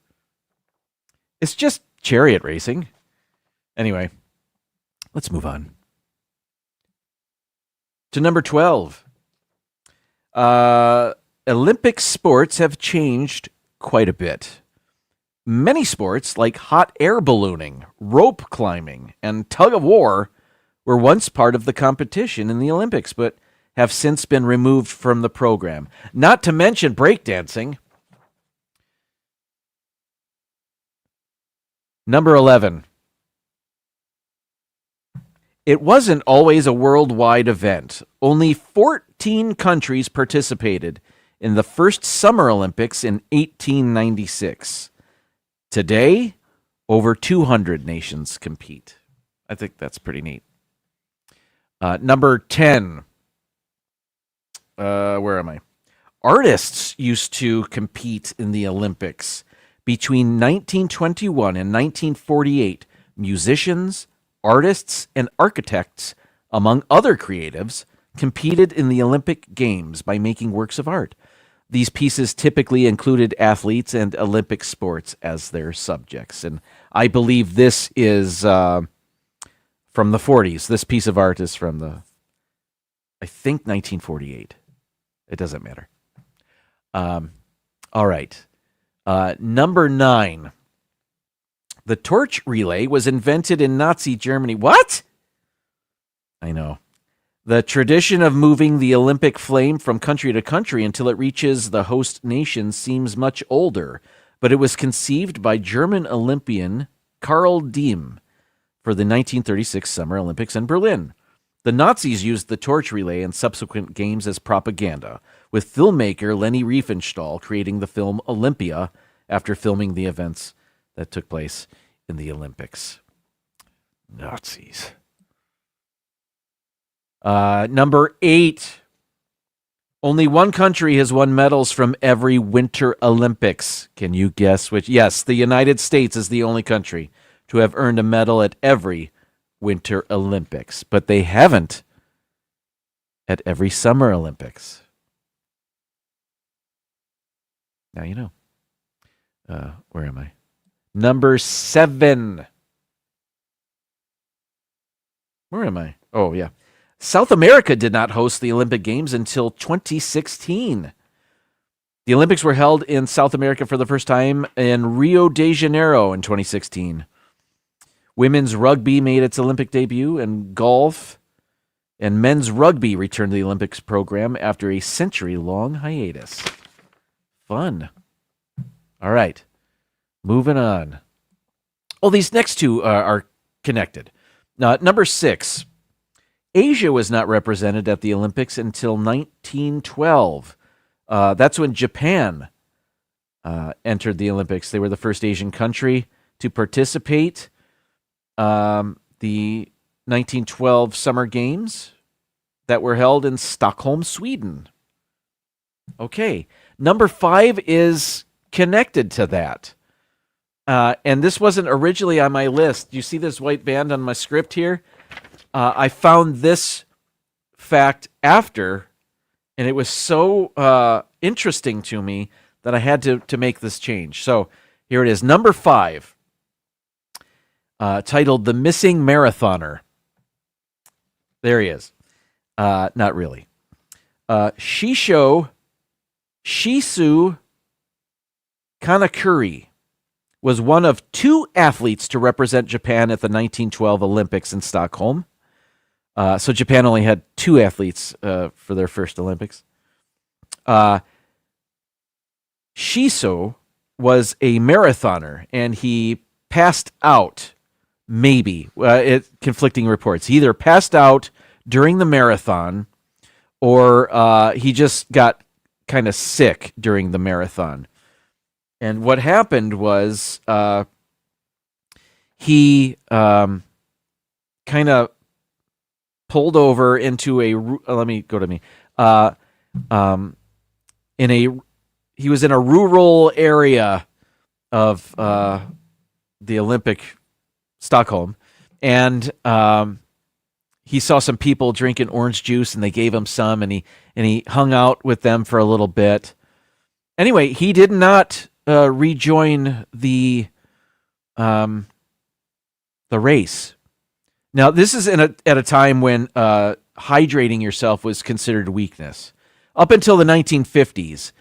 It's just chariot racing. Anyway, let's move on to number 12. Olympic sports have changed quite a bit. Many sports, like hot air ballooning, rope climbing, and tug of war, were once part of the competition in the Olympics, but have since been removed from the program. Not to mention breakdancing. Number 11. It wasn't always a worldwide event. Only 14 countries participated in the first Summer Olympics in 1896. Today, over 200 nations compete. I think that's pretty neat. Number 10. Where am I? Artists used to compete in the Olympics. Between 1921 and 1948, musicians, artists, and architects, among other creatives, competed in the Olympic Games by making works of art. These pieces typically included athletes and Olympic sports as their subjects. And I believe this is from the 40s. This piece of art is from I think 1948. It doesn't matter. All right. Number 9. The torch relay was invented in Nazi Germany. What? I know. The tradition of moving the Olympic flame from country to country until it reaches the host nation seems much older, but it was conceived by German Olympian Karl Diem for the 1936 Summer Olympics in Berlin. The Nazis used the torch relay in subsequent games as propaganda, with filmmaker Leni Riefenstahl creating the film Olympia after filming the events that took place in the Olympics. Nazis. Number 8. Only one country has won medals from every Winter Olympics. Can you guess which? Yes, the United States is the only country to have earned a medal at every Winter Olympics, but they haven't at every Summer Olympics. Now you know. Where am I? Number 7. Where am I? Oh, yeah. South America did not host the Olympic Games until 2016. The Olympics were held in South America for the first time in Rio de Janeiro in 2016. Women's rugby made its Olympic debut, and golf and men's rugby returned to the Olympics program after a century-long hiatus. Fun. All right. Moving on. Oh, these next two are connected. Number 6. Asia was not represented at the Olympics until 1912. That's when Japan entered the Olympics. They were the first Asian country to participate. The 1912 Summer Games that were held in Stockholm, Sweden. Okay. Number 5 is connected to that. And this wasn't originally on my list. You see this white band on my script here? I found this fact after, and it was so interesting to me that I had to make this change. So here it is. Number 5, titled The Missing Marathoner. There he is. Not really. Shisu Kanakuri was one of two athletes to represent Japan at the 1912 Olympics in Stockholm. So Japan only had two athletes for their first Olympics. Shiso was a marathoner, and he passed out, maybe. Conflicting reports. He either passed out during the marathon, or he just got kind of sick during the marathon. And what happened was he kind of pulled over into a. Let me go to me. He was in a rural area of the Olympic Stockholm, and he saw some people drinking orange juice, and they gave him some, and he hung out with them for a little bit. Anyway, he did not rejoin the race. Now, this is at a time when hydrating yourself was considered weakness. Up until the 1950s,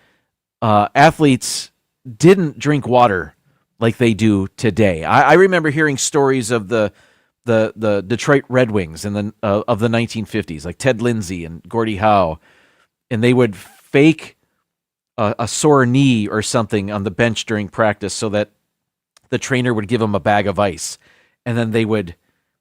athletes didn't drink water like they do today. I remember hearing stories of the Detroit Red Wings of the 1950s, like Ted Lindsay and Gordie Howe, and they would fake a sore knee or something on the bench during practice so that the trainer would give them a bag of ice, and then they would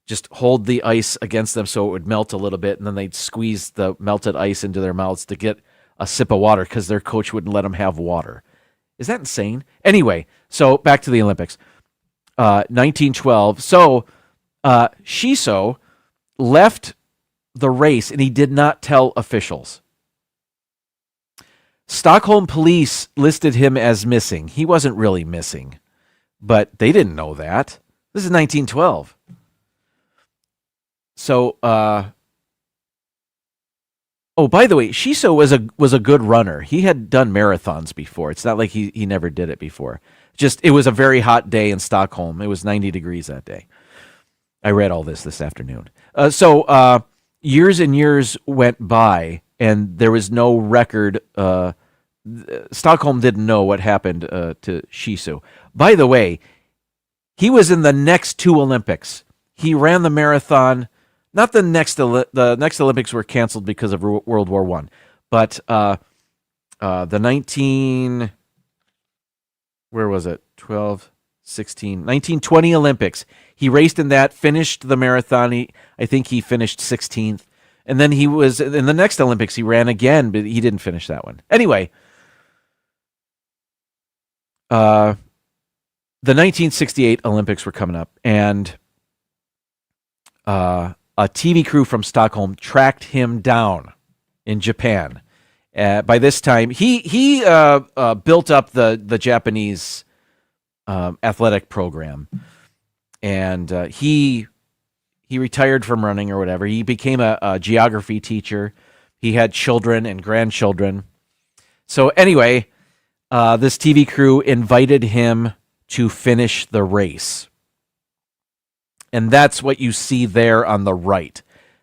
just hold the ice against them so it would melt a little bit, and then they'd squeeze the melted ice into their mouths to get a sip of water because their coach wouldn't let them have water. Is that insane? Anyway, so back to the Olympics. 1912. So Shiso left the race, and he did not tell officials. Stockholm police listed him as missing. He wasn't really missing, but they didn't know that. This is 1912. So, by the way, Shiso was a good runner. He had done marathons before. It's not like he never did it before. Just, it was a very hot day in Stockholm. It was 90 degrees that day. I read all this afternoon. So years and years went by, and there was no record. Stockholm didn't know what happened to Shiso. By the way, he was in the next two Olympics. He ran the marathon. Not the next Olympics were canceled because of World War I, but the 1920 Olympics. He raced in that, finished the marathon. I think he finished 16th. And then he was in the next Olympics. He ran again, but he didn't finish that one. Anyway, the 1968 Olympics were coming up, and a TV crew from Stockholm tracked him down in Japan. By this time, he built up the Japanese athletic program, and he retired from running or whatever. He became a geography teacher. He had children and grandchildren. So anyway, this TV crew invited him to finish the race. And that's what you see there on the right.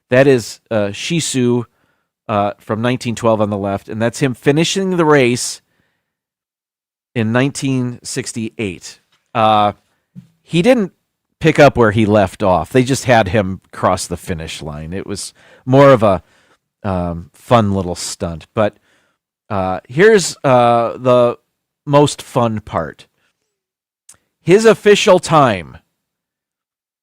That is Shisu from 1912 on the left, and that's him finishing the race in 1968. He didn't pick up where he left off. They just had him cross the finish line. It was more of a fun little stunt. But here's the most fun part. His official time,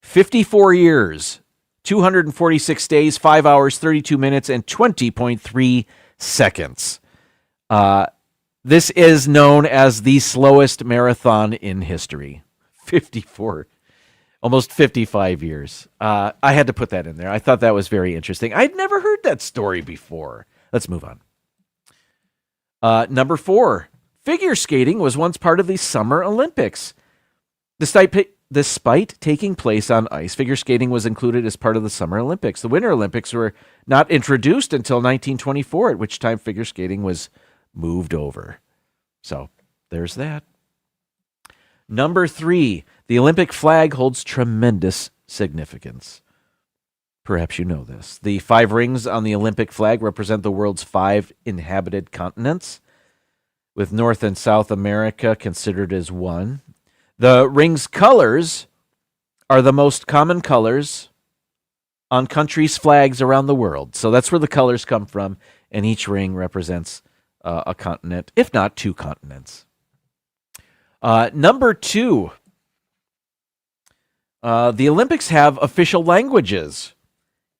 54 years, 246 days, 5 hours, 32 minutes, and 20.3 seconds. This is known as the slowest marathon in history. 54, almost 55 years. I had to put that in there. I thought that was very interesting. I'd never heard that story before. Let's move on. Number 4, figure skating was once part of the Summer Olympics. Despite taking place on ice, figure skating was included as part of the Summer Olympics. The Winter Olympics were not introduced until 1924, at which time figure skating was moved over. So there's that. Number 3, the Olympic flag holds tremendous significance. Perhaps you know this. The 5 rings on the Olympic flag represent the world's 5 inhabited continents, with North and South America considered as one. The ring's colors are the most common colors on countries' flags around the world. So that's where the colors come from, and each ring represents a continent, if not 2 continents. Number 2, the Olympics have official languages.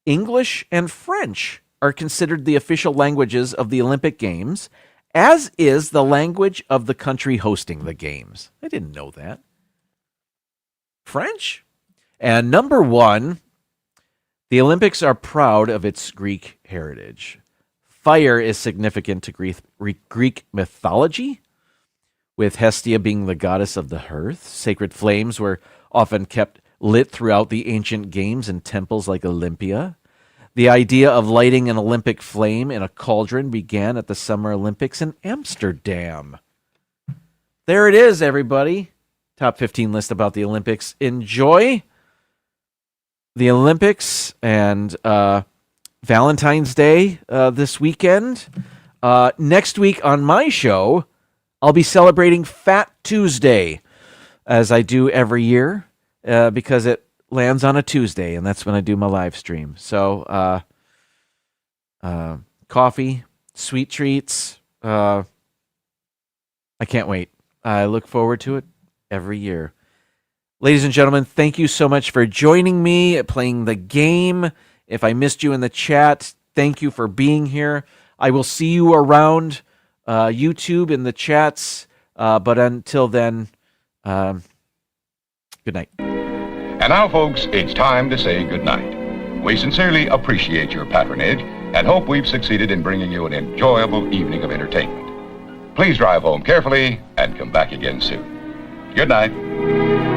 English and French are considered the official languages of the Olympic Games, as is the language of the country hosting the Games. I didn't know that. French? And number 1, the Olympics are proud of its Greek heritage. Fire is significant to Greek mythology, with Hestia being the goddess of the hearth. Sacred flames were often kept lit throughout the ancient games in temples like Olympia. The idea of lighting an Olympic flame in a cauldron began at the Summer Olympics in Amsterdam. There it is, everybody. Top 15 list about the Olympics. Enjoy the Olympics and Valentine's Day this weekend. Next week on my show, I'll be celebrating Fat Tuesday, as I do every year, because it lands on a Tuesday, and that's when I do my live stream. So, coffee, sweet treats. I can't wait. I look forward to it every year. Ladies and gentlemen, thank you so much for joining me at playing the game. If I missed you in the chat, thank you for being here. I will see you around YouTube in the chats. But until then, good night. And now, folks, it's time to say goodnight. We sincerely appreciate your patronage and hope we've succeeded in bringing you an enjoyable evening of entertainment. Please drive home carefully and come back again soon. Good night.